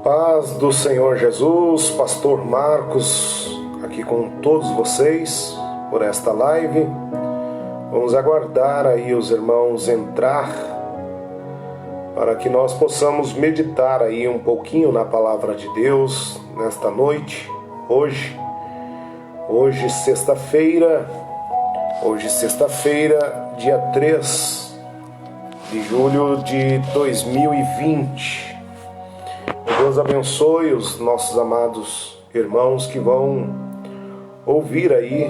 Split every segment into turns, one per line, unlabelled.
Paz do Senhor Jesus, Pastor Marcos, aqui com todos vocês por esta live. Vamos aguardar aí os irmãos entrar para que nós possamos meditar aí um pouquinho na palavra de Deus nesta noite, hoje sexta-feira, dia 3 de julho de 2020. Deus abençoe os nossos amados irmãos que vão ouvir aí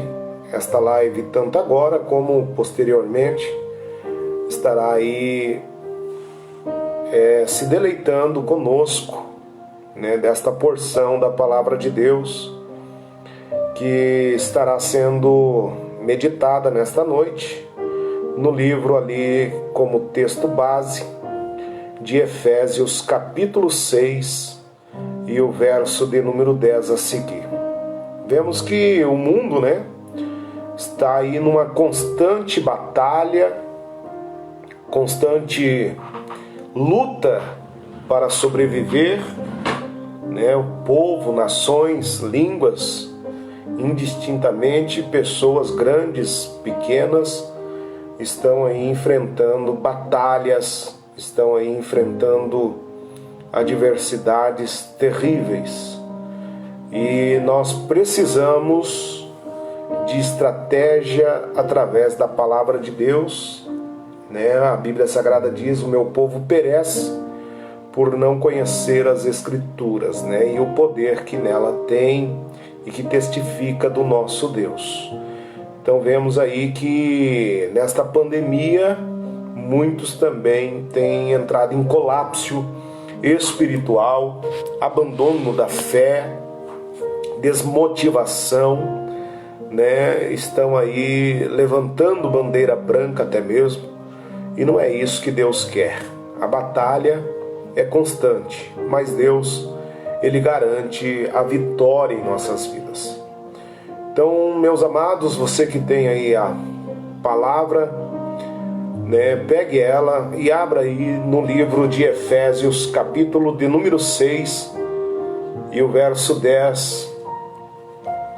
esta live, tanto agora como posteriormente, estará aí se deleitando conosco, né, desta porção da palavra de Deus que estará sendo meditada nesta noite no livro ali como texto base de Efésios capítulo 6 e o verso de número 10 a seguir. Vemos que o mundo, né, está aí numa constante batalha, constante luta para sobreviver, né? O povo, nações, línguas, indistintamente, pessoas grandes, pequenas, estão aí enfrentando batalhas, estão aí enfrentando adversidades terríveis. E nós precisamos de estratégia através da palavra de Deus, né? A Bíblia Sagrada diz: o meu povo perece por não conhecer as Escrituras, né? E o poder que nela tem e que testifica do nosso Deus. Então vemos aí que nesta pandemia muitos também têm entrado em colapso espiritual, abandono da fé, desmotivação, né? Estão aí levantando bandeira branca até mesmo, e não é isso que Deus quer. A batalha é constante, mas Deus, Ele garante a vitória em nossas vidas. Então, meus amados, você que tem aí a palavra, né, pegue ela e abra aí no livro de Efésios, capítulo de número 6 e o verso 10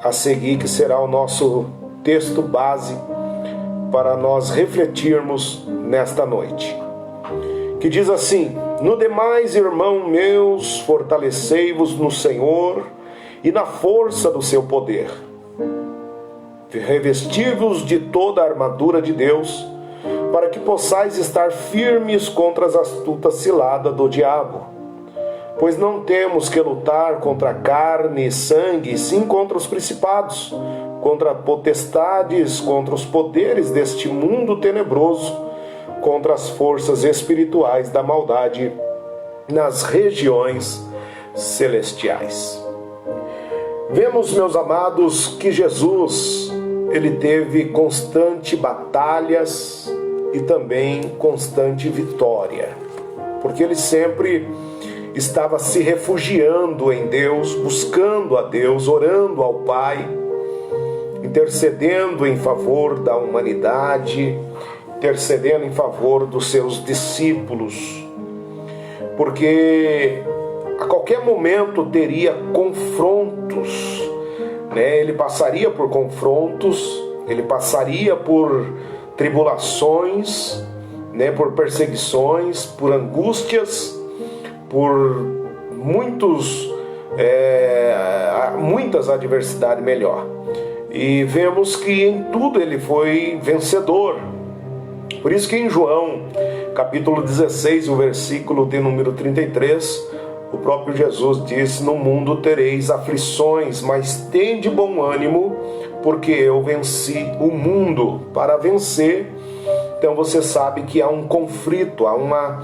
a seguir, que será o nosso texto base para nós refletirmos nesta noite. Que diz assim: no demais, irmão meus, fortalecei-vos no Senhor e na força do seu poder. Revesti-vos de toda a armadura de Deus, para que possais estar firmes contra as astutas ciladas do diabo. Pois não temos que lutar contra carne e sangue, e sim contra os principados, contra potestades, contra os poderes deste mundo tenebroso, contra as forças espirituais da maldade nas regiões celestiais. Vemos, meus amados, que Jesus, Ele teve constante batalhas e também constante vitória, porque Ele sempre estava se refugiando em Deus, buscando a Deus, orando ao Pai, intercedendo em favor da humanidade, intercedendo em favor dos seus discípulos, porque a qualquer momento teria confrontos, né? Ele passaria por confrontos, ele passaria por tribulações, né? Por perseguições, por angústias, por muitas adversidades melhor. E vemos que em tudo ele foi vencedor. Por isso que em João, capítulo 16, o versículo de número 33, o próprio Jesus diz: no mundo tereis aflições, mas tende bom ânimo, porque eu venci o mundo. Para vencer, então você sabe que há um conflito, há uma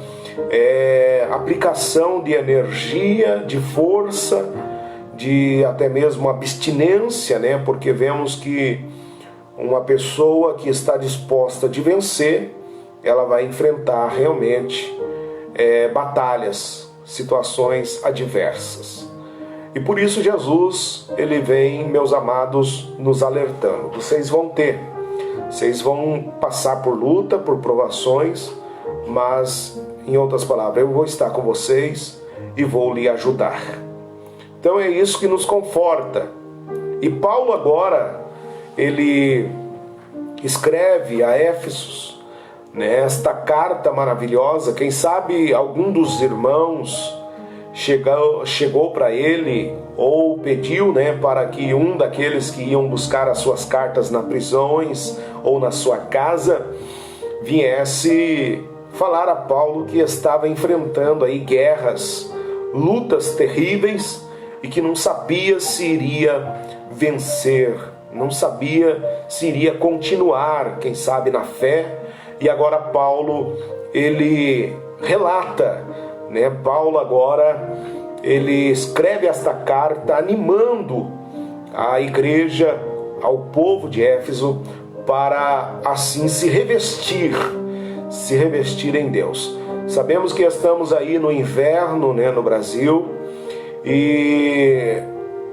aplicação de energia, de força, de até mesmo abstinência, né? Porque vemos que uma pessoa que está disposta de vencer, ela vai enfrentar realmente batalhas, situações adversas. E por isso Jesus, Ele vem, meus amados, nos alertando. Vocês vão passar por luta, por provações, mas, em outras palavras, eu vou estar com vocês, e vou lhe ajudar. Então é isso que nos conforta. E Paulo agora, ele escreve a Éfeso, esta carta maravilhosa. Quem sabe algum dos irmãos chegou para ele ou pediu, para que um daqueles que iam buscar as suas cartas nas prisões ou na sua casa viesse falar a Paulo que estava enfrentando aí guerras, lutas terríveis e que não sabia se iria vencer, não sabia se iria continuar, quem sabe, na fé. E agora Paulo, ele relata, Paulo agora, ele escreve esta carta animando a igreja, ao povo de Éfeso, para assim se revestir em Deus. Sabemos que estamos aí no inverno, no Brasil, e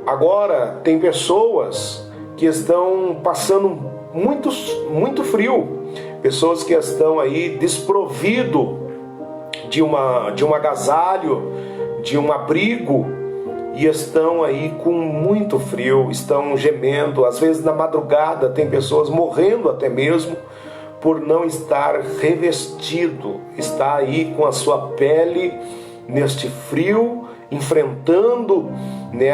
agora tem pessoas que estão passando muito frio, pessoas que estão aí desprovido de um agasalho, de um abrigo, e estão aí com muito frio, estão gemendo. Às vezes na madrugada tem pessoas morrendo até mesmo por não estar revestido, está aí com a sua pele neste frio, enfrentando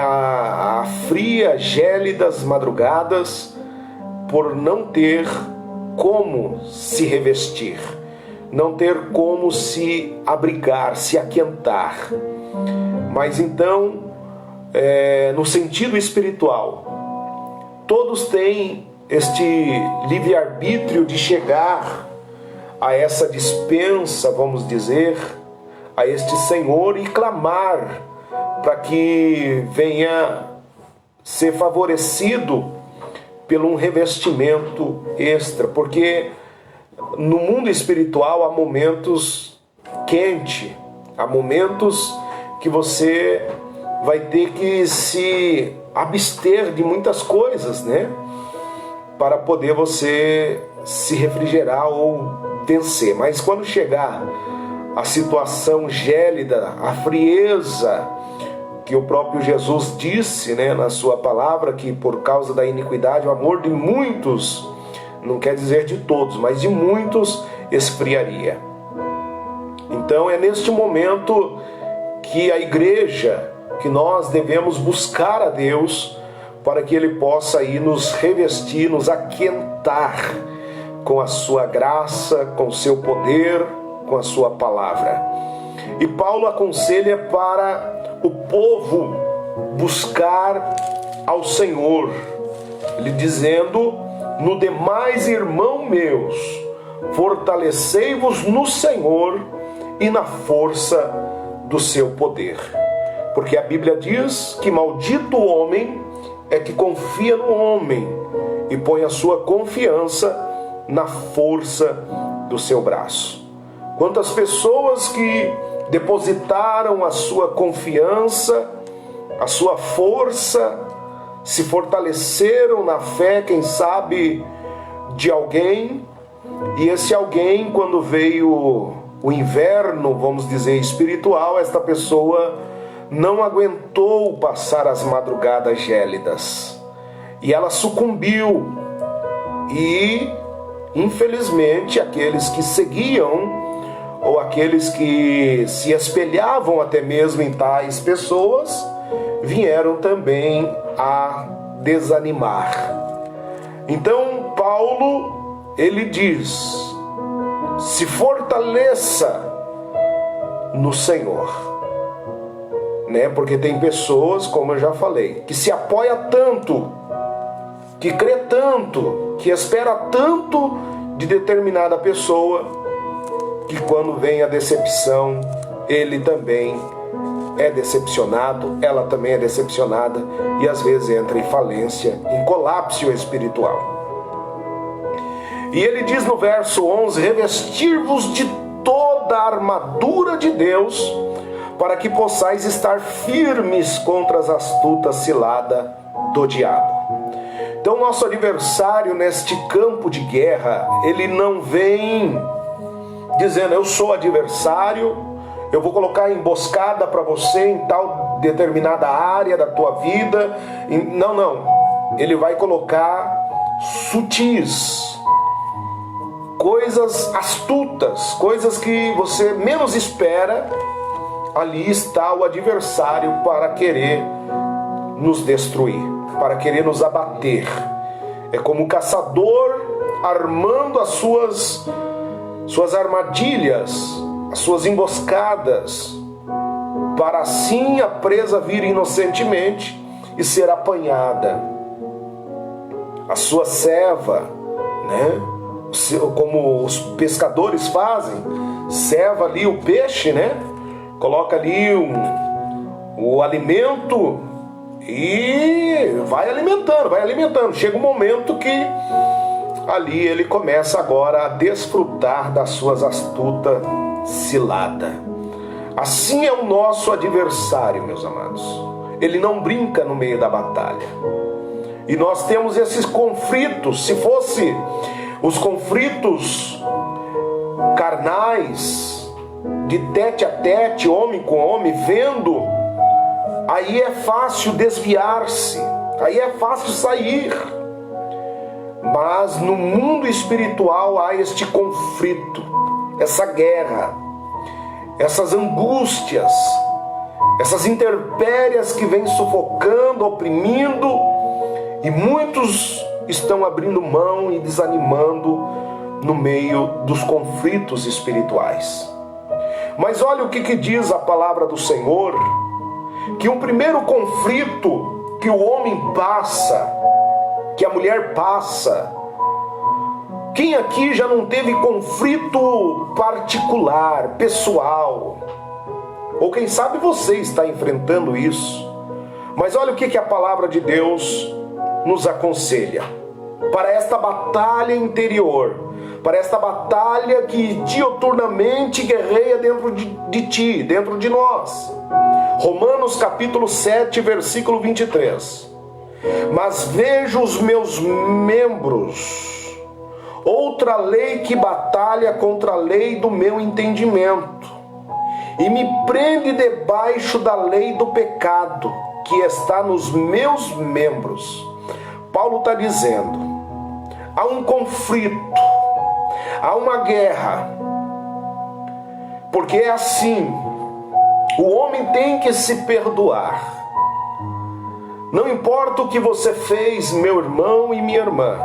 a fria, gélidas madrugadas, por não ter como se revestir, não ter como se abrigar, se aquentar. Mas então, no sentido espiritual, todos têm este livre-arbítrio de chegar a essa dispensa, vamos dizer, a este Senhor e clamar para que venha ser favorecido pelo um revestimento extra, porque no mundo espiritual há momentos quentes, há momentos que você vai ter que se abster de muitas coisas, para poder você se refrigerar ou vencer. Mas quando chegar a situação gélida, a frieza, que o próprio Jesus disse, na sua palavra, que por causa da iniquidade o amor de muitos, não quer dizer de todos, mas de muitos, esfriaria. Então é neste momento que a igreja, que nós devemos buscar a Deus para que Ele possa aí nos revestir, nos aquentar com a sua graça, com o seu poder, com a sua palavra. E Paulo aconselha para o povo buscar ao Senhor, ele dizendo: no demais, irmão meus, fortalecei-vos no Senhor e na força do seu poder. Porque a Bíblia diz que maldito o homem é que confia no homem e põe a sua confiança na força do seu braço. Quantas pessoas que depositaram a sua confiança, a sua força, se fortaleceram na fé, quem sabe, de alguém, e esse alguém, quando veio o inverno, vamos dizer, espiritual, esta pessoa não aguentou passar as madrugadas gélidas, e ela sucumbiu, e infelizmente aqueles que seguiam, ou aqueles que se espelhavam até mesmo em tais pessoas, vieram também a desanimar. Então Paulo, ele diz: se fortaleça no Senhor, porque tem pessoas, como eu já falei, que se apoia tanto, que crê tanto, que espera tanto de determinada pessoa, que quando vem a decepção, ele também é decepcionado, ela também é decepcionada, e às vezes entra em falência, em colapso espiritual. E ele diz no verso 11: revestir-vos de toda a armadura de Deus, para que possais estar firmes contra as astutas ciladas do diabo. Então nosso adversário neste campo de guerra, ele não vem dizendo: eu sou adversário, eu vou colocar emboscada para você em tal determinada área da tua vida. Não. Ele vai colocar sutis, coisas astutas, coisas que você menos espera. Ali está o adversário para querer nos destruir, para querer nos abater. É como o caçador armando as suas armadilhas, as suas emboscadas, para assim a presa vir inocentemente e ser apanhada. A sua ceva, né? Como os pescadores fazem, ceva ali o peixe, né? Coloca ali o alimento e vai alimentando. Chega um momento que ali ele começa agora a desfrutar das suas astutas ciladas. Assim é o nosso adversário, meus amados. Ele não brinca no meio da batalha. E nós temos esses conflitos. Se fosse os conflitos carnais, de tete a tete, homem com homem, vendo, aí é fácil desviar-se, aí é fácil sair. Mas no mundo espiritual há este conflito, essa guerra, essas angústias, essas intempéries que vêm sufocando, oprimindo, e muitos estão abrindo mão e desanimando no meio dos conflitos espirituais. Mas olha o que diz a palavra do Senhor, que o primeiro conflito que o homem passa, que a mulher passa, quem aqui já não teve conflito particular, pessoal? Ou quem sabe você está enfrentando isso. Mas olha o que a palavra de Deus nos aconselha. Para esta batalha interior, para esta batalha que diuturnamente guerreia dentro de ti, dentro de nós. Romanos capítulo 7, versículo 23. Mas vejo os meus membros, outra lei que batalha contra a lei do meu entendimento, e me prende debaixo da lei do pecado, que está nos meus membros. Paulo está dizendo, há um conflito, há uma guerra, porque é assim, o homem tem que se perdoar. Não importa o que você fez, meu irmão e minha irmã.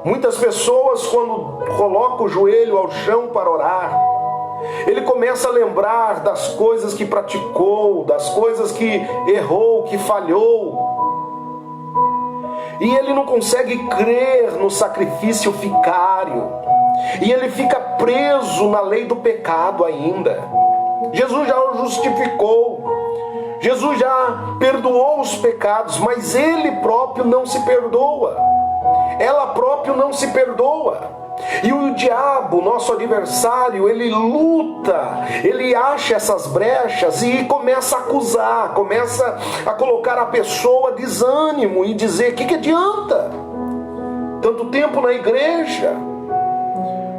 Muitas pessoas, quando colocam o joelho ao chão para orar, ele começa a lembrar das coisas que praticou, das coisas que errou, que falhou. E ele não consegue crer no sacrifício vicário. E ele fica preso na lei do pecado ainda. Jesus já o justificou. Jesus já perdoou os pecados, mas ele próprio não se perdoa. Ela próprio não se perdoa. E o diabo, nosso adversário, ele luta, ele acha essas brechas e começa a acusar, começa a colocar a pessoa desânimo e dizer, o que adianta? Tanto tempo na igreja,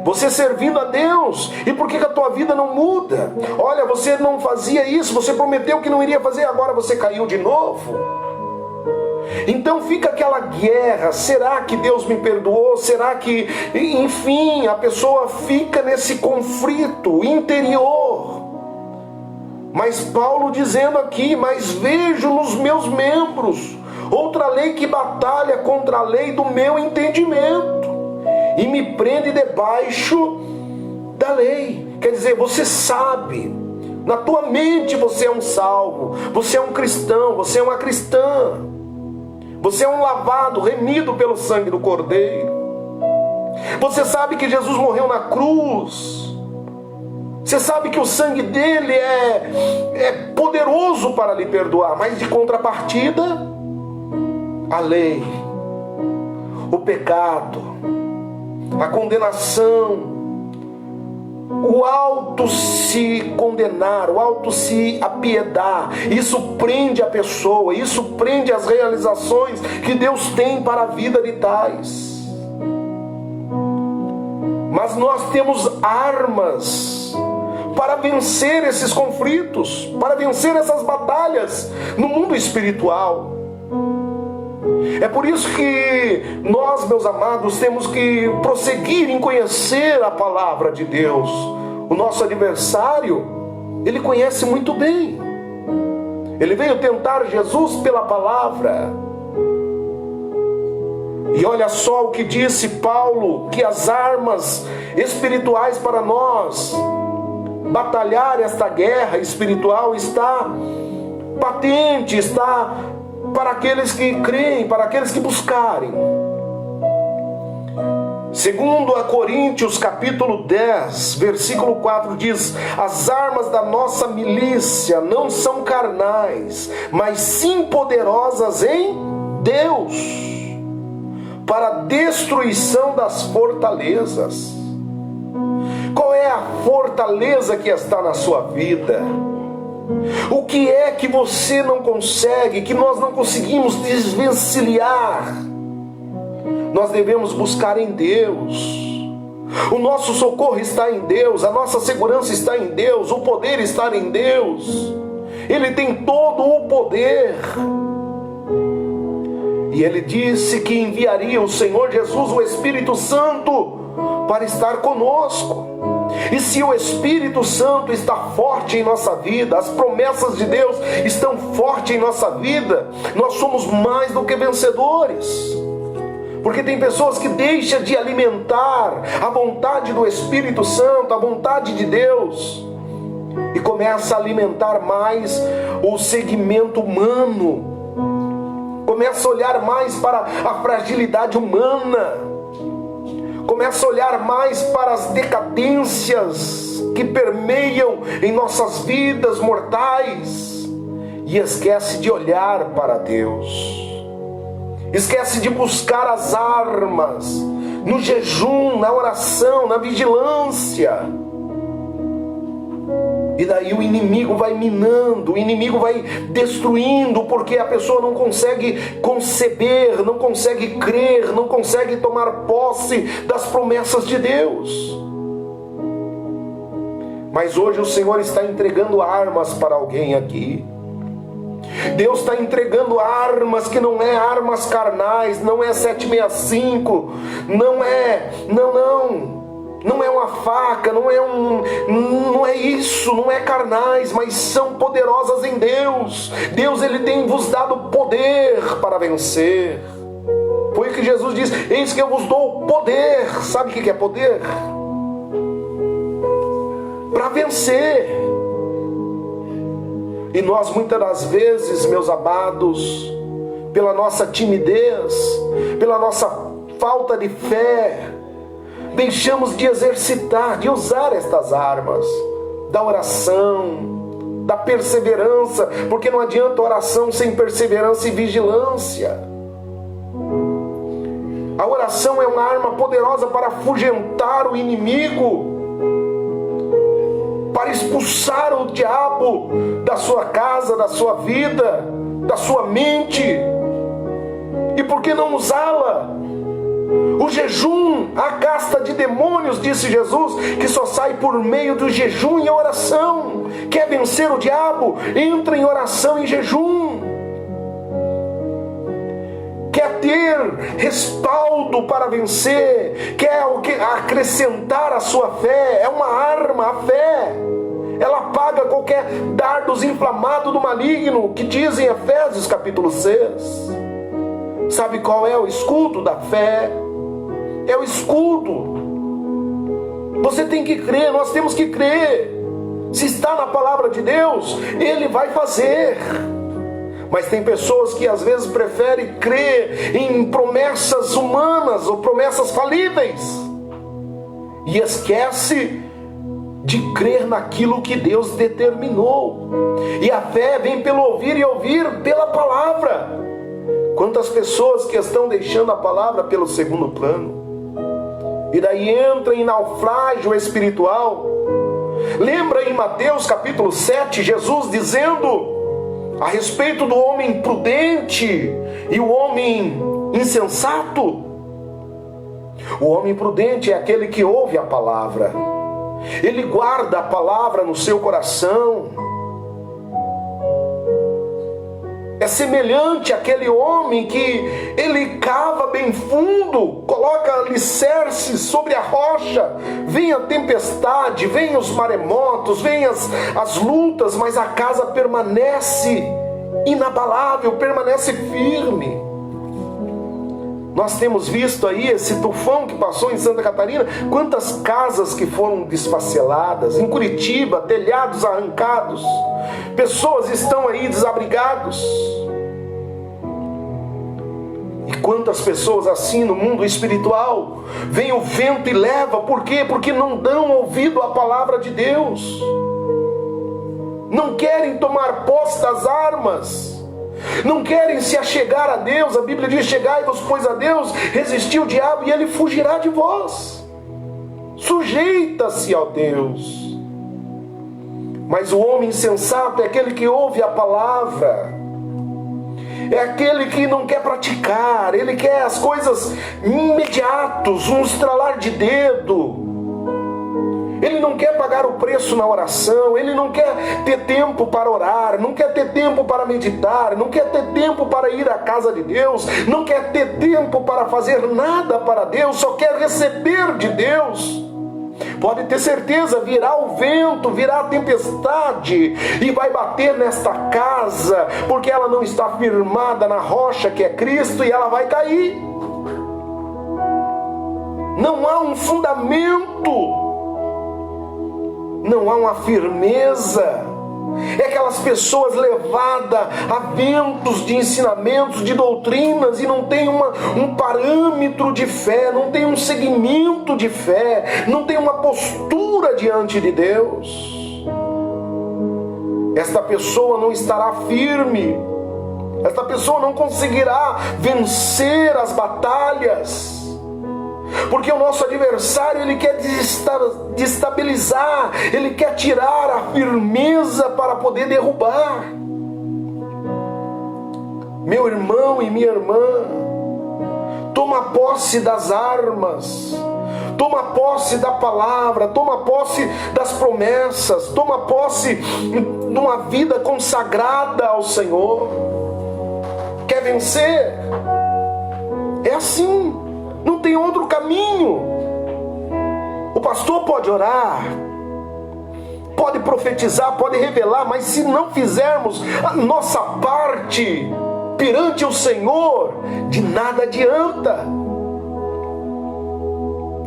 você servindo a Deus, e por que a tua vida não muda? Olha, você não fazia isso, você prometeu que não iria fazer, agora você caiu de novo. Então fica aquela guerra, será que Deus me perdoou? Será que... Enfim, a pessoa fica nesse conflito interior. Mas Paulo dizendo aqui, mas vejo nos meus membros outra lei que batalha contra a lei do meu entendimento e me prende debaixo da lei. Quer dizer, você sabe, na tua mente você é um salvo, você é um cristão, você é uma cristã. Você é um lavado, remido pelo sangue do Cordeiro. Você sabe que Jesus morreu na cruz. Você sabe que o sangue dele é poderoso para lhe perdoar. Mas de contrapartida, a lei, o pecado, a condenação, o auto se condenar, o auto se apiedar, isso prende a pessoa, isso prende as realizações que Deus tem para a vida de tais. Mas nós temos armas para vencer esses conflitos, para vencer essas batalhas no mundo espiritual. É por isso que nós, meus amados, temos que prosseguir em conhecer a palavra de Deus. O nosso adversário, ele conhece muito bem. Ele veio tentar Jesus pela palavra. E olha só o que disse Paulo, que as armas espirituais para nós batalhar esta guerra espiritual está patente, está para aqueles que creem, para aqueles que buscarem. Segundo a Coríntios capítulo 10, versículo 4 diz: as armas da nossa milícia não são carnais, mas sim poderosas em Deus, para a destruição das fortalezas. Qual é a fortaleza que está na sua vida? O que é que você não consegue, que nós não conseguimos desvencilhar? Nós devemos buscar em Deus. O nosso socorro está em Deus, a nossa segurança está em Deus, o poder está em Deus. Ele tem todo o poder. E Ele disse que enviaria o Senhor Jesus, o Espírito Santo, para estar conosco. E se o Espírito Santo está forte em nossa vida, as promessas de Deus estão fortes em nossa vida, nós somos mais do que vencedores. Porque tem pessoas que deixam de alimentar a vontade do Espírito Santo, a vontade de Deus, e começa a alimentar mais o segmento humano, começa a olhar mais para a fragilidade humana, começa a olhar mais para as decadências que permeiam em nossas vidas mortais, e esquece de olhar para Deus. Esquece de buscar as armas no jejum, na oração, na vigilância. E daí o inimigo vai minando, o inimigo vai destruindo, porque a pessoa não consegue conceber, não consegue crer, não consegue tomar posse das promessas de Deus. Mas hoje o Senhor está entregando armas para alguém aqui. Deus está entregando armas que não é armas carnais, não é 765, não é uma faca, não é isso, não é carnais, mas são poderosas em Deus. Deus, Ele tem vos dado poder para vencer. Foi o que Jesus disse: eis que eu vos dou poder. Sabe o que é poder? Para vencer. E nós muitas das vezes, meus amados, pela nossa timidez, pela nossa falta de fé, deixamos de exercitar, de usar estas armas da oração, da perseverança, porque não adianta oração sem perseverança e vigilância. A oração é uma arma poderosa para afugentar o inimigo, para expulsar o diabo da sua casa, da sua vida, da sua mente. E por que não usá-la? O jejum afasta de demônios, disse Jesus, que só sai por meio do jejum e oração. Quer vencer o diabo? Entra em oração e jejum. Quer ter respaldo para vencer? Quer acrescentar a sua fé? É uma arma, a fé. Ela apaga qualquer dardos inflamados do maligno, que diz em Efésios capítulo 6. Sabe qual é o escudo da fé? É o escudo. Você tem que crer, nós temos que crer. Se está na palavra de Deus, Ele vai fazer. Mas tem pessoas que às vezes preferem crer em promessas humanas ou promessas falíveis e esquece de crer naquilo que Deus determinou. E a fé vem pelo ouvir e ouvir pela palavra. Quantas pessoas que estão deixando a palavra pelo segundo plano, e daí entra em naufrágio espiritual. Lembra em Mateus capítulo 7, Jesus dizendo a respeito do homem prudente e o homem insensato? O homem prudente é aquele que ouve a palavra, ele guarda a palavra no seu coração. É semelhante àquele homem que ele cava bem fundo, coloca alicerces sobre a rocha, vem a tempestade, vem os maremotos, vem as lutas, mas a casa permanece inabalável, permanece firme. Nós temos visto aí esse tufão que passou em Santa Catarina, quantas casas que foram desfaceladas, em Curitiba, telhados arrancados, pessoas estão aí desabrigados. E quantas pessoas assim no mundo espiritual, vem o vento e leva, por quê? Porque não dão ouvido à palavra de Deus, não querem tomar posse das armas, não querem se achegar a Deus. A Bíblia diz: chegai-vos, pois, a Deus, resistir o diabo e ele fugirá de vós. Sujeita-se a Deus. Mas o homem insensato é aquele que ouve a palavra, é aquele que não quer praticar, ele quer as coisas imediatos, um estralar de dedo. Ele não quer pagar o preço na oração, ele não quer ter tempo para orar, não quer ter tempo para meditar, não quer ter tempo para ir à casa de Deus, não quer ter tempo para fazer nada para Deus, só quer receber de Deus. Pode ter certeza, virá o vento, virá a tempestade e vai bater nesta casa, porque ela não está firmada na rocha que é Cristo, e ela vai cair. Não há um fundamento, não há uma firmeza. É aquelas pessoas levadas a ventos de ensinamentos, de doutrinas, e não tem um parâmetro de fé, não tem um segmento de fé, não tem uma postura diante de Deus. Esta pessoa não estará firme, esta pessoa não conseguirá vencer as batalhas, porque o nosso adversário, ele quer destabilizar, ele quer tirar a firmeza para poder derrubar. Meu irmão e minha irmã, toma posse das armas, toma posse da palavra, toma posse das promessas, toma posse de uma vida consagrada ao Senhor. Quer vencer? É assim. Não tem outro caminho. O pastor pode orar, pode profetizar, pode revelar, mas se não fizermos a nossa parte perante o Senhor, de nada adianta.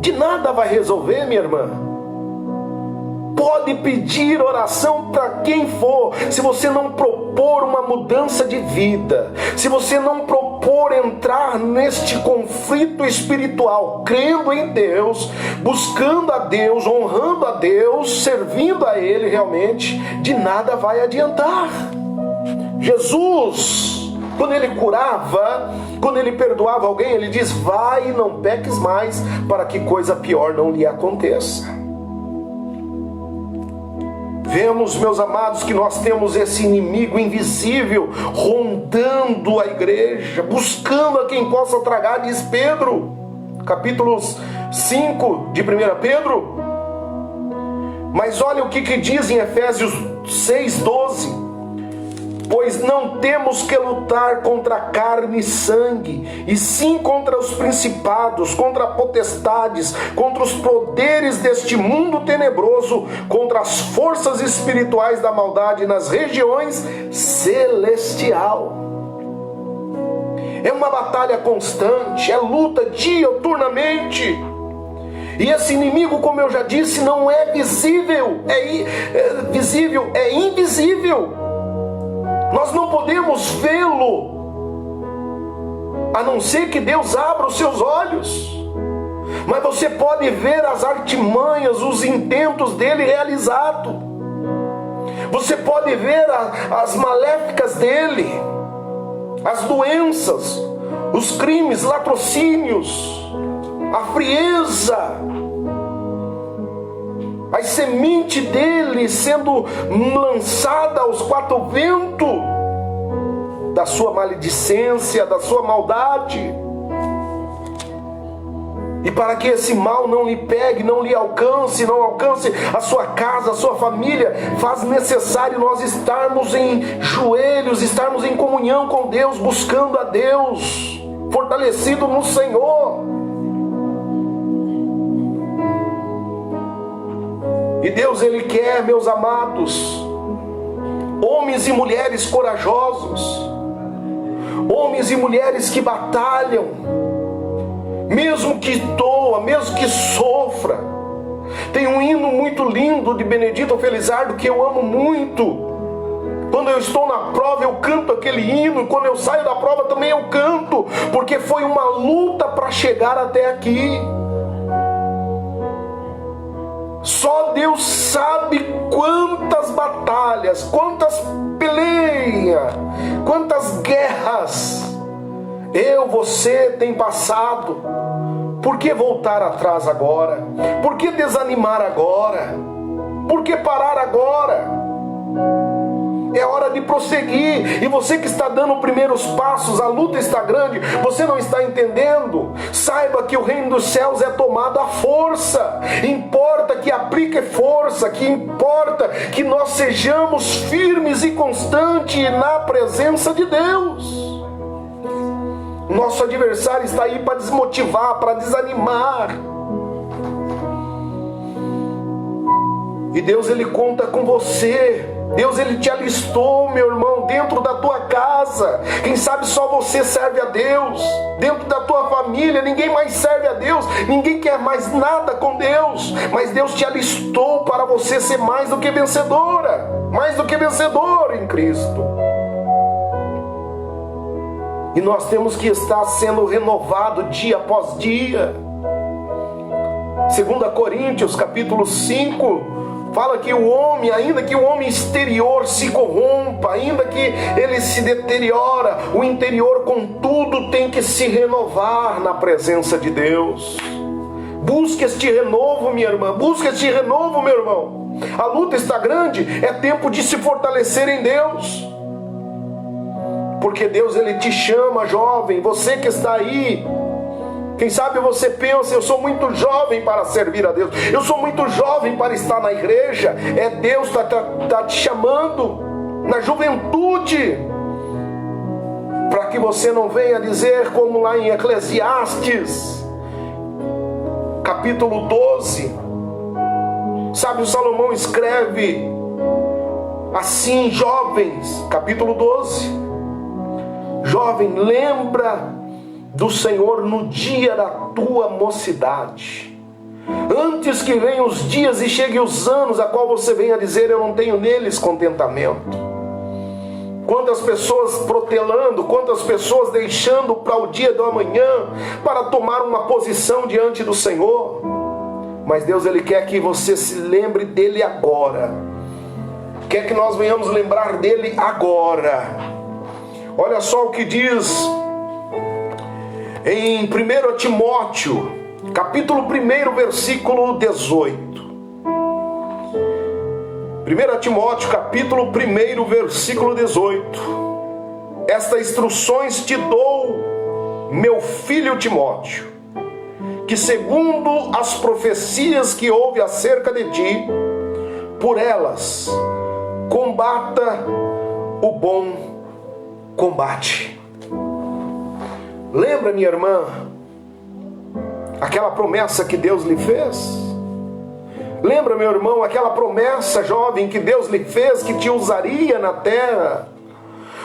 De nada vai resolver, minha irmã. Pode pedir oração para quem for, se você não propor uma mudança de vida, se você não propor entrar neste conflito espiritual, crendo em Deus, buscando a Deus, honrando a Deus, servindo a Ele realmente, de nada vai adiantar. Jesus, quando Ele curava, quando Ele perdoava alguém, Ele diz: vai e não peques mais, para que coisa pior não lhe aconteça. Vemos, meus amados, que nós temos esse inimigo invisível rondando a igreja, buscando a quem possa tragar, diz Pedro, capítulo 5 de 1 Pedro. Mas olha o que diz em Efésios 6:12: pois não temos que lutar contra carne e sangue, e sim contra os principados, contra potestades, contra os poderes deste mundo tenebroso, contra as forças espirituais da maldade nas regiões celestial. É uma batalha constante, é luta diuturnamente. E esse inimigo, como eu já disse, não é visível, é invisível. Nós não podemos vê-lo, a não ser que Deus abra os seus olhos. Mas você pode ver as artimanhas, os intentos dele realizados. Você pode ver as maléficas dele, as doenças, os crimes, latrocínios, a frieza, a semente dele sendo lançada aos quatro ventos da sua maledicência, da sua maldade. E para que esse mal não lhe pegue, não lhe alcance, não alcance a sua casa, a sua família, faz necessário nós estarmos em joelhos, estarmos em comunhão com Deus, buscando a Deus, fortalecido no Senhor. E Deus, Ele quer, meus amados, homens e mulheres corajosos, homens e mulheres que batalham, mesmo que doa, mesmo que sofra. Tem um hino muito lindo de Benedito Felizardo que eu amo muito. Quando eu estou na prova eu canto aquele hino, e quando eu saio da prova também eu canto, porque foi uma luta para chegar até aqui. Só Deus sabe quantas batalhas, quantas peleias, quantas guerras você tem passado. Por que voltar atrás agora? Por que desanimar agora? Por que parar agora? É hora de prosseguir. E você que está dando os primeiros passos, a luta está grande, você não está entendendo? Saiba que o reino dos céus é tomado à força. Importa que aplique força, que importa que nós sejamos firmes e constantes na presença de Deus. Nosso adversário está aí para desmotivar, para desanimar. E Deus, Ele conta com você. Deus, Ele te alistou, meu irmão, dentro da tua casa. Quem sabe só você serve a Deus. Dentro da tua família, ninguém mais serve a Deus. Ninguém quer mais nada com Deus. Mas Deus te alistou para você ser mais do que vencedora. Mais do que vencedor em Cristo. E nós temos que estar sendo renovado dia após dia. 2 Coríntios capítulo 5 fala que o homem, ainda que o homem exterior se corrompa, ainda que ele se deteriora, o interior contudo tem que se renovar na presença de Deus. Busque este renovo, minha irmã, busque este renovo, meu irmão. A luta está grande, é tempo de se fortalecer em Deus. Porque Deus, Ele te chama, jovem, você que está aí. Quem sabe você pensa, eu sou muito jovem para servir a Deus. Eu sou muito jovem para estar na igreja. É Deus que está te chamando na juventude. Para que você não venha dizer como lá em Eclesiastes, capítulo 12. Sabe, o Salomão escreve assim, jovens, capítulo 12. Jovem, lembra do Senhor no dia da tua mocidade, antes que venham os dias e cheguem os anos a qual você venha dizer, eu não tenho neles contentamento. Quantas pessoas protelando, quantas pessoas deixando para o dia do amanhã, para tomar uma posição diante do Senhor. Mas Deus, Ele quer que você se lembre dEle agora, quer que nós venhamos lembrar dEle agora. Olha só o que diz em 1 Timóteo, capítulo 1, versículo 18. 1 Timóteo, capítulo 1, versículo 18. Estas instruções te dou, meu filho Timóteo, que segundo as profecias que houve acerca de ti, por elas combata o bom combate. Lembra, minha irmã, aquela promessa que Deus lhe fez? Lembra, meu irmão, aquela promessa, jovem, que Deus lhe fez, que te usaria na terra?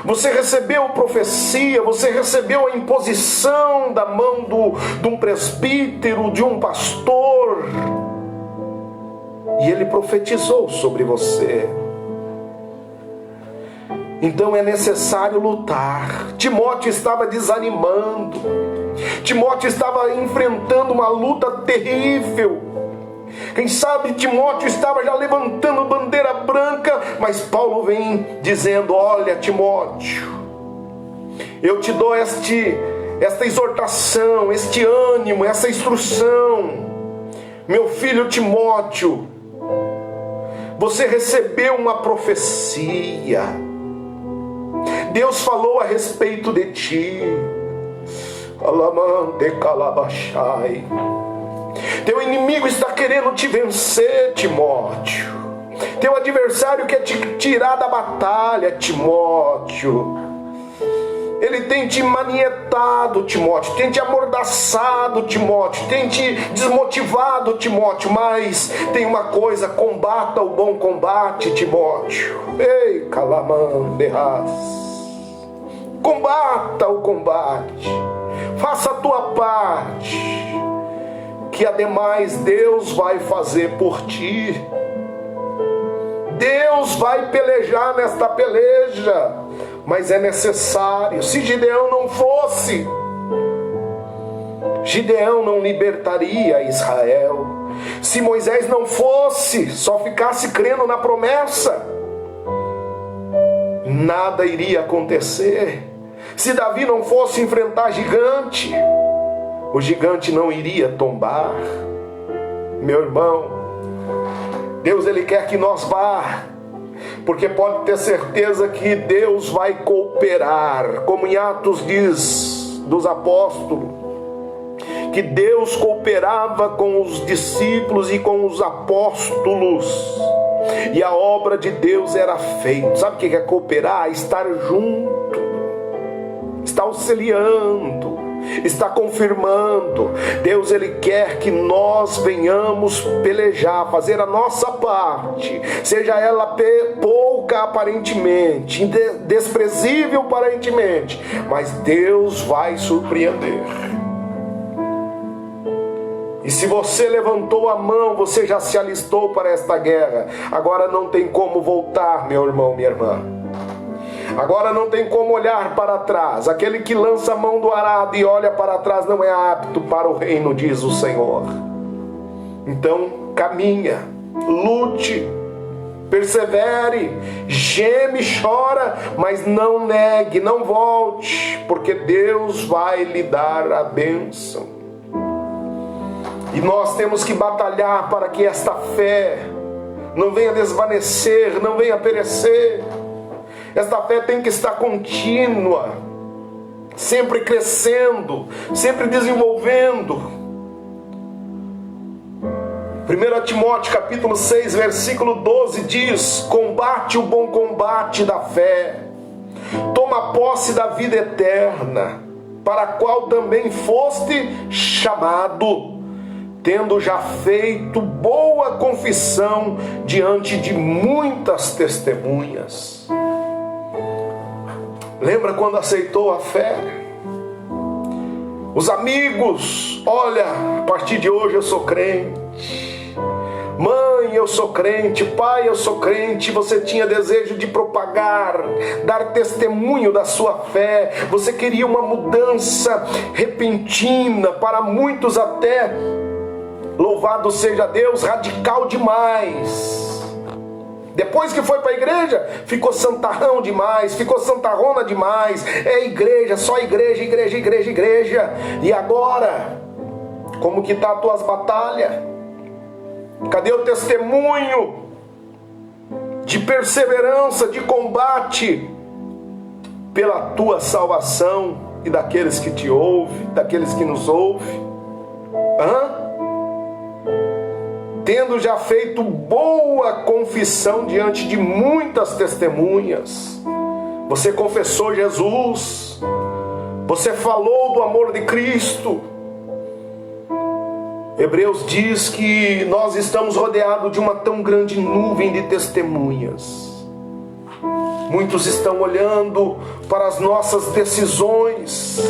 Você recebeu profecia, você recebeu a imposição da mão de um presbítero, de um pastor, e ele profetizou sobre você. Então é necessário lutar. Timóteo estava desanimando. Timóteo estava enfrentando uma luta terrível. Quem sabe Timóteo estava já levantando bandeira branca, mas Paulo vem dizendo, olha Timóteo, eu te dou esta exortação, este ânimo, essa instrução. Meu filho Timóteo, você recebeu uma profecia. Deus falou a respeito de ti. Alamante calabachai. Teu inimigo está querendo te vencer, Timóteo. Teu adversário quer te tirar da batalha, Timóteo. Ele tem te manietado, Timóteo, tem te amordaçado, Timóteo, tem te desmotivado, Timóteo, mas tem uma coisa: combata o bom combate, Timóteo. Ei, calamanderras, combata o combate, faça a tua parte, que ademais Deus vai fazer por ti. Deus vai pelejar nesta peleja, mas é necessário. Se Gideão não fosse, Gideão não libertaria Israel. Se Moisés não fosse, só ficasse crendo na promessa, nada iria acontecer. Se Davi não fosse enfrentar gigante, o gigante não iria tombar. Meu irmão, Deus, Ele quer que nós vá, porque pode ter certeza que Deus vai cooperar, como em Atos diz dos apóstolos, que Deus cooperava com os discípulos e com os apóstolos, e a obra de Deus era feita. Sabe o que é cooperar? Estar junto, estar auxiliando, está confirmando. Deus, Ele quer que nós venhamos pelejar, fazer a nossa parte, seja ela pouca aparentemente, desprezível aparentemente, mas Deus vai surpreender. E se você levantou a mão, você já se alistou para esta guerra. Agora não tem como voltar, meu irmão, minha irmã. Agora não tem como olhar para trás. Aquele que lança a mão do arado e olha para trás não é apto para o reino, diz o Senhor. Então caminha, lute, persevere, geme, chora, mas não negue, não volte, porque Deus vai lhe dar a bênção. E nós temos que batalhar para que esta fé não venha desvanecer, não venha perecer. Esta fé tem que estar contínua, sempre crescendo, sempre desenvolvendo. 1 Timóteo capítulo 6, versículo 12 diz: combate o bom combate da fé, toma posse da vida eterna, para a qual também foste chamado, tendo já feito boa confissão diante de muitas testemunhas. Lembra quando aceitou a fé? Os amigos: olha, a partir de hoje eu sou crente. Mãe, eu sou crente. Pai, eu sou crente. Você tinha desejo de propagar, dar testemunho da sua fé. Você queria uma mudança repentina, para muitos até, louvado seja Deus, radical demais. Depois que foi para a igreja, ficou santarrão demais, ficou santarrona demais. É igreja, só igreja, igreja, igreja, igreja. E agora, como que está as tuas batalhas? Cadê o testemunho de perseverança, de combate pela tua salvação e daqueles que te ouvem, daqueles que nos ouvem? Tendo já feito boa confissão diante de muitas testemunhas. Você confessou Jesus, você falou do amor de Cristo. Hebreus diz que nós estamos rodeados de uma tão grande nuvem de testemunhas. Muitos estão olhando para as nossas decisões,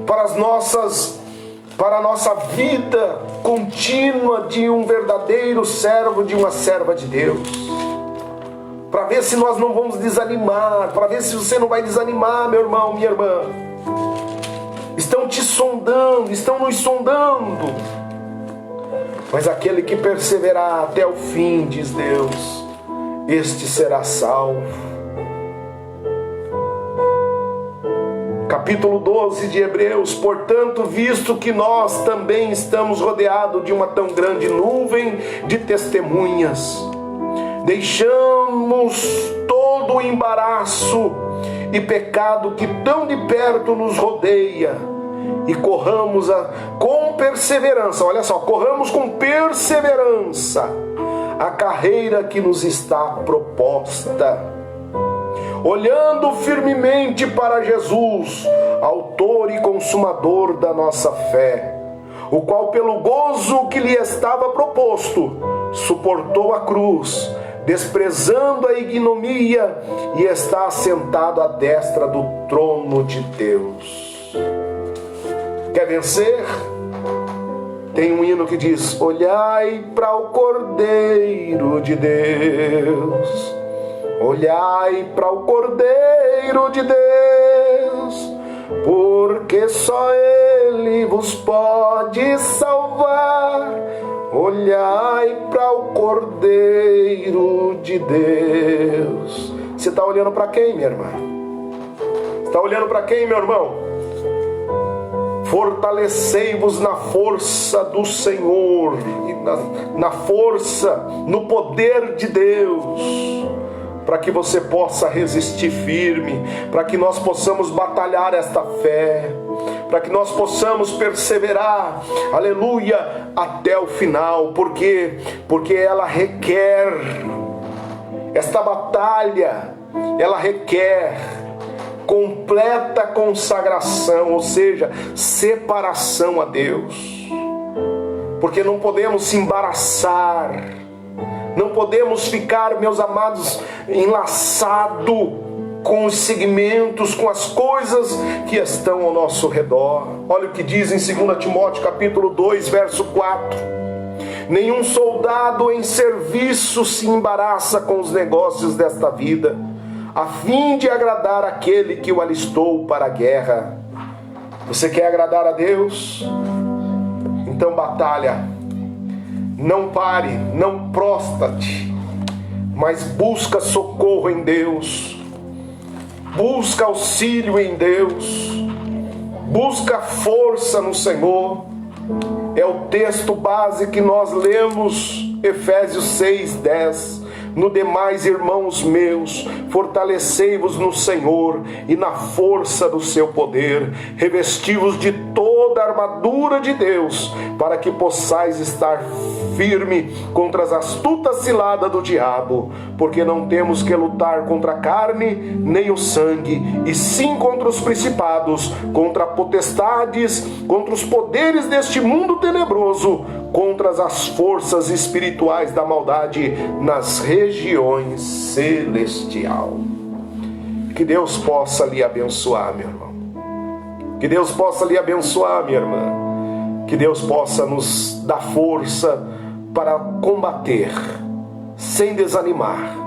para a nossa vida contínua de um verdadeiro servo, de uma serva de Deus, para ver se nós não vamos desanimar, para ver se você não vai desanimar, meu irmão, minha irmã. Estão te sondando, estão nos sondando, mas aquele que perseverar até o fim, diz Deus, este será salvo. Capítulo 12 de Hebreus: portanto, visto que nós também estamos rodeados de uma tão grande nuvem de testemunhas, deixamos todo o embaraço e pecado que tão de perto nos rodeia, e corramos com perseverança, olha só, corramos com perseverança a carreira que nos está proposta, olhando firmemente para Jesus, autor e consumador da nossa fé, o qual pelo gozo que lhe estava proposto, suportou a cruz, desprezando a ignomínia, e está assentado à destra do trono de Deus. Quer vencer? Tem um hino que diz: olhai para o Cordeiro de Deus, olhai para o Cordeiro de Deus, porque só Ele vos pode salvar. Olhai para o Cordeiro de Deus. Você está olhando para quem, minha irmã? Está olhando para quem, meu irmão? Fortalecei-vos na força do Senhor e na força, no poder de Deus, para que você possa resistir firme, para que nós possamos batalhar esta fé, para que nós possamos perseverar, aleluia, até o final, porque ela requer, esta batalha, ela requer completa consagração, ou seja, separação a Deus, porque não podemos se embaraçar, não podemos ficar, meus amados, enlaçado com os segmentos, com as coisas que estão ao nosso redor. Olha o que diz em 2 Timóteo capítulo 2, verso 4. Nenhum soldado em serviço se embaraça com os negócios desta vida, a fim de agradar aquele que o alistou para a guerra. Você quer agradar a Deus? Então batalha. Não pare, não prostra-te, mas busca socorro em Deus, busca auxílio em Deus, busca força no Senhor. É o texto base que nós lemos, Efésios 6:10. No demais, irmãos meus, fortalecei-vos no Senhor e na força do seu poder, revesti-vos de toda a armadura de Deus, para que possais estar firme contra as astutas ciladas do diabo, porque não temos que lutar contra a carne nem o sangue, e sim contra os principados, contra potestades, contra os poderes deste mundo tenebroso, contra as forças espirituais da maldade nas regiões celestiais. Que Deus possa lhe abençoar, meu irmão. Que Deus possa lhe abençoar, minha irmã. Que Deus possa nos dar força para combater, sem desanimar.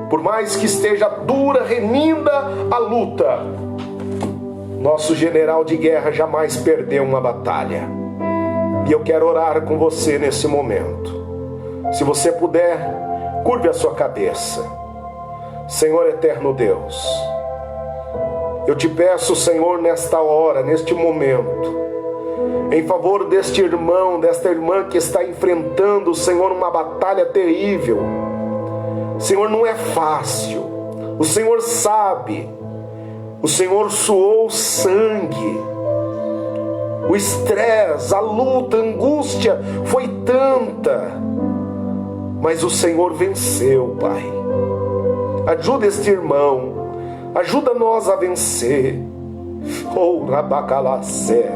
Por mais que esteja dura, renida a luta, nosso general de guerra jamais perdeu uma batalha. E eu quero orar com você nesse momento. Se você puder, curve a sua cabeça. Senhor eterno Deus, eu te peço, Senhor, nesta hora, neste momento, em favor deste irmão, desta irmã que está enfrentando, Senhor, uma batalha terrível. Senhor, não é fácil. O Senhor sabe. O Senhor suou sangue. O estresse, a luta, a angústia foi tanta, mas o Senhor venceu, Pai. Ajuda este irmão, ajuda nós a vencer. Oh, rabacalacé,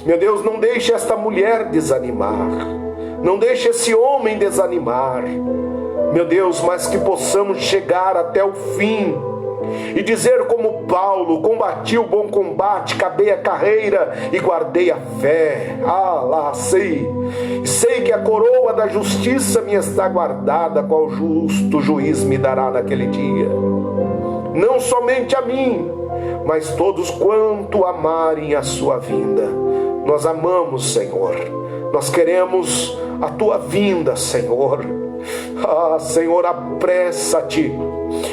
meu Deus, não deixe esta mulher desanimar, não deixe esse homem desanimar, meu Deus, mas que possamos chegar até o fim e dizer como Paulo: combati o bom combate, acabei a carreira e guardei a fé. Sei que a coroa da justiça me está guardada, qual justo juiz me dará naquele dia. Não somente a mim, mas todos quanto amarem a sua vinda. Nós amamos, Senhor. Nós queremos a tua vinda, Senhor. Ah, Senhor, apressa-te.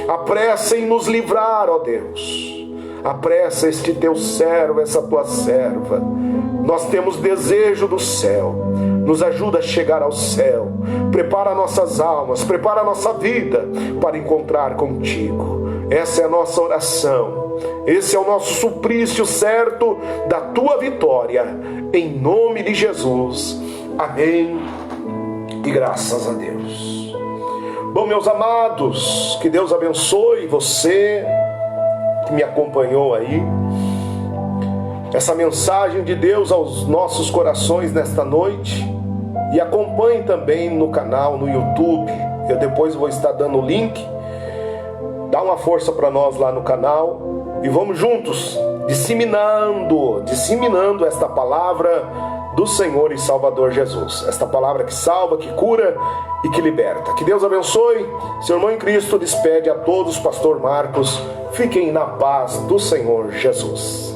Apressa em nos livrar, ó Deus. Apressa este teu servo, essa tua serva. Nós temos desejo do céu. Nos ajuda a chegar ao céu. Prepara nossas almas, prepara a nossa vida para encontrar contigo. Essa é a nossa oração. Esse é o nosso suplício certo da tua vitória, em nome de Jesus. Amém e graças a Deus. Bom, meus amados, que Deus abençoe você que me acompanhou aí. Essa mensagem de Deus aos nossos corações nesta noite. E acompanhe também no canal, no YouTube. Eu depois vou estar dando o link. Dá uma força para nós lá no canal. E vamos juntos, disseminando esta palavra do Senhor e Salvador Jesus. Esta palavra que salva, que cura e que liberta. Que Deus abençoe. Seu irmão em Cristo despede a todos, Pastor Marcos. Fiquem na paz do Senhor Jesus.